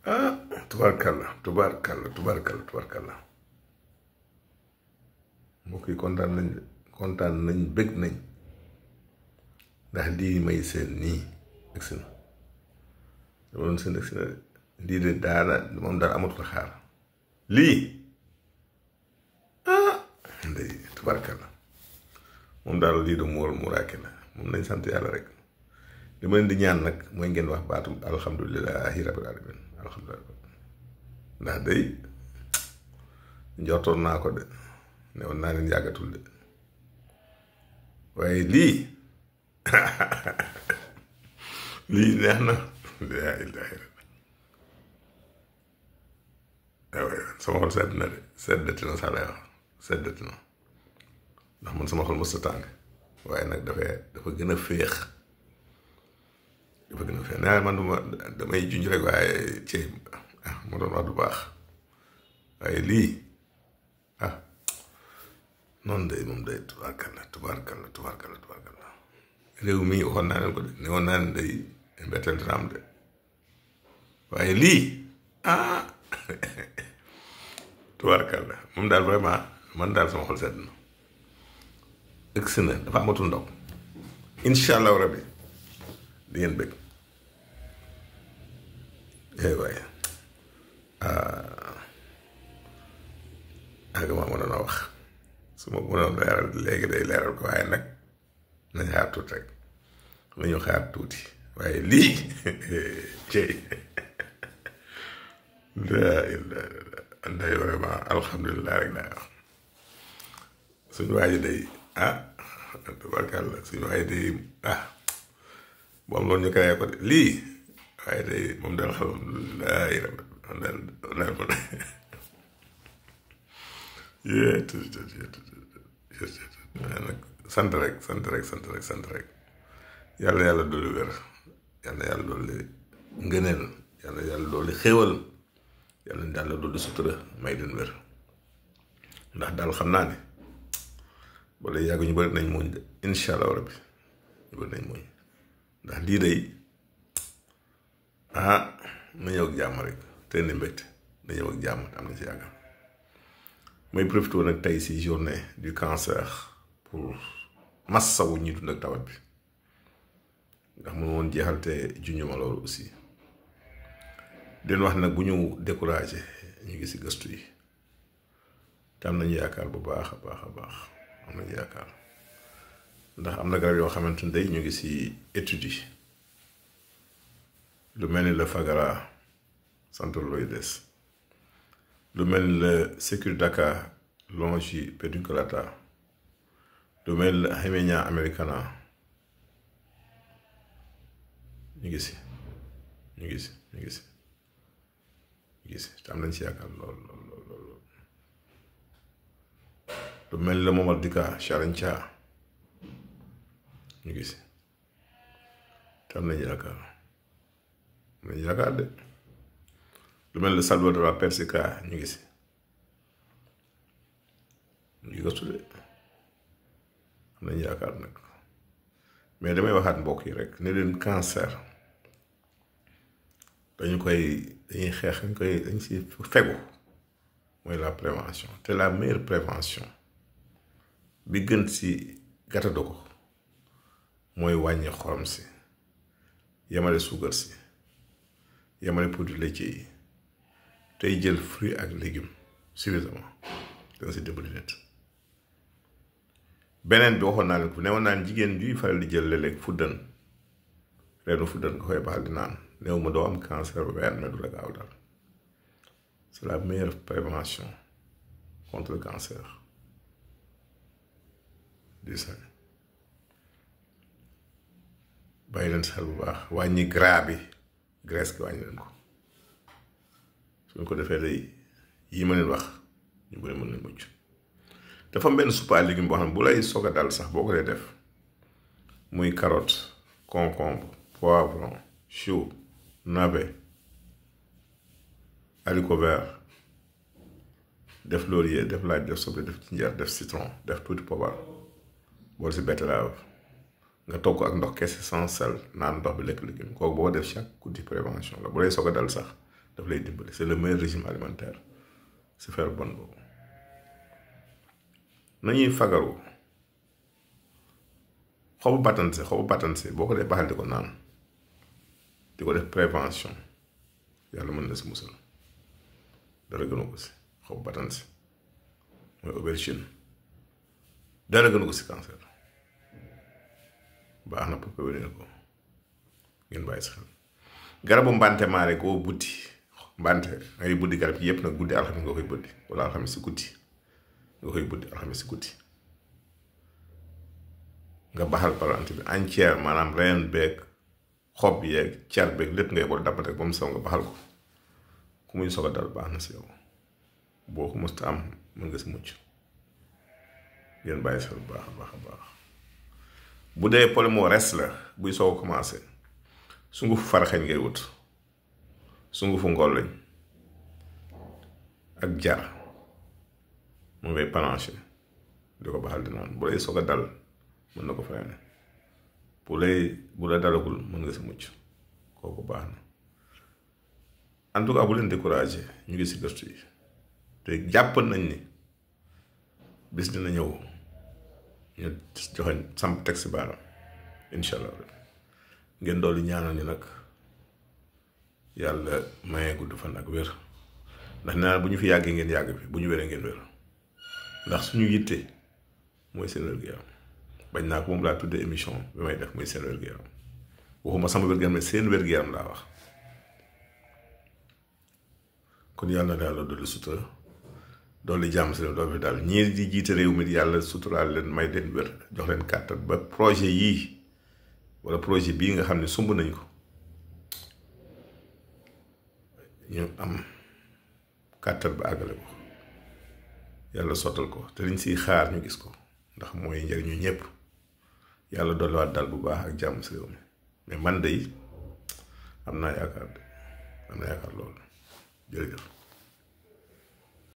ah tubaarkàlla mbokk yi kontaan nañ bëgg nañ ndax lii may seen nii egsi na dama doon seen egsi na lii de daana moom daal amatul xaar lii ndey tubaarkàlla moom daal lii de muuraake la moom nañ sant yàlla rek li ma leen di ñaan nag mooy ngeen wax baatum alhamdulilahi rabbil alamin alhamdulilah ndax day njortoon naa ko de ne woon naa leen yàggatul de waaye lii lii neex na laa ilaaha illallaah sama xol sedd na de seddati na sax lay wax seddati na ndax man sama xol mos a tàng waaye nag dafa gën a féex nee man damay junj rek waaye ci ma doon wax du baax waaye lii noonu day moom day tubaarkalla réew mi waxoon naa leen ko de ne woon naa leen day mbetteel dina am de waaye lii tubaarkalla moom daal vraiment man daal sama xol sedd na ëgsi na dafa amatul ndaw incha allahu rabbi di ngeen bëgg waaye ak ma mënoon a wax su ma mënoon leeral léegi day leeral ko waaye nag nañ xaar tuuti rek nañu xaar tuuti waaye lii cey laa ilaaha illallaah nday vraiment alhamdulilah rek laa wax suñu waaji day tabarkàlla suñu waaji day moom loolu ñu créé ko de lii waaye day moom daal alhamdulilah nag sant rek yàlla yàlla dolli wér yàlla yàlla dolli ngëneel yàlla yàlla dolli xéwal yàlla yàlla dolli sutura may leen wér ndax daal xam naa ne bala yàgg ñu bëri nañ muñ de incha allah rabbi ñu bëri nañ muñ ndax lii day na ñëw ak jàmm rek te ne mbégte na ñëw ak jàmm am na ci yàggam may profité nag tey si journée du cancer pour massawu ñi dund ak tawat bi ndax mun woon jeexal te junj ma loolu aussi den wax nag bu ñu découragé ñu ngi si gëstu yi te am nañu yaakaar bu baax a baax am nañu yaakaar ndax am na garab yoo xamante ne day ñu ngi si étude yi lu mel ni le Fagara Centroloides lu mel ni le Securidaca Longipediculata lu mel ni Hemenia americana ñu ngi si te am nañ si yaakaar lool lu mel ni le Momaldica Charancha ñu ngi si te am nañ yaakaar de lu mel ni Salvadora Persica ñu ngi si ñu ngi gëstu de am nañ yaakaar nag mais damay waxaat mbokk yi rek ne leen cancer dañuy xeex dañ si fegu mooy la prévention te la meilleure prévention bi gën si gàttadu ko mooy wàññi xorom si yemale suukar si yemale produits laitiers yi tey jël fruits ak légumes suffisamment danga si dimbali nit beneen bi waxoon naa leen ko newoon naan jigéen juy faral di jël léeg-léeg fuddan reenu fuddan nga koy baxal di naan néew ma doo am cancer ween mais du la gaaw dal c'est la meilleure prévention contre le cancer du sein bàyyi leen si xel bu baax wàññi gras bi graisse gi wàññi leen ko suñ ko defee day yi ma leen wax ñu bëri mën nañ mucc dafa am benn soupe à légumes boo xam ne bu lay soog a dal sax boo ko dee def muy carotte concombre poivron chou navet haricot vert def laurier def laaj def soble def jinjeer def citron def tuuti poobar bool si betterave nga togg ak ndox kese sans sel naan ndox bi lekk légume kooku boo def chaque guddi prévention la bu lay soog a dal sax daf lay dimbali c'est le meilleur régime alimentaire c'est faire bon boobu nañuy fagaru xobu batanse boo ko dee baxal di ko naan di ko def prévention yàlla mën na si musal dara gënu ko si xobu batanse mooy aubergine dara gënu ko si cancer baax na pour prévenir ko ngeen bàyyi si xel garabu mbante maare koo buddi mbante ngay buddi garab yépp nag guddi alxamis nga koy buddi wala alxamis si guddi nga koy buddi alxamis si guddi nga baxal plante bi entière maanaam reen beeg xob yeeg car beeg lépp ngay boole dappate ba mu saw nga baxal ko ku muy soog a dal baax na si yow boo ko mësta am mën nga si mucc ngeen bàyyi si bu baax a baax a baax bu dee polymores la buy soog a commencé sungufu faraxeñ ngay wut sungufu ngolleñ ak jar mu ngay pananché di ko baxal di naan bu lay soog a dal mën na ko freiné bu la dalagul mën nga si mucc kooku baax na en tout cas bu leen découragé ñu ngi si gëstu yi te jàpp nañ ni bis dina ñëw ñu joxeñ samp teg si baaram incha allah ngeen dolli ñaanal ni nag yàlla maye gudd fan ak wér ndax nee naa bu ñu fi yàggee ngeen yàgg fi bu ñu wéree ngeen wér ndax suñu yitte mooy seen wér-gu-yaram bañ naa ko moom laa tuddee émission bi may def muy seen wér-gu-yaram waxuma sama wér-gu-yaram mais seen wér-gu-yaram laa wax kon yàlla na yàlla dolli sutura dolli jàmm si leen doo fi daal ñii di jiite réew mi yàlla suturaal leen may leen wér jox leen kàttan ba projet yii wala projet bii nga xam ne sumb nañ ko ñu am kàttan ba àggale ko yàlla sottal ko te liñ siy xaar ñu gis ko ndax mooy njëriñu ñëpp yàlla dolliwaat dal bu baax ak jàmm si réew mi mais man de am naa yaakaar loolu jërëjëf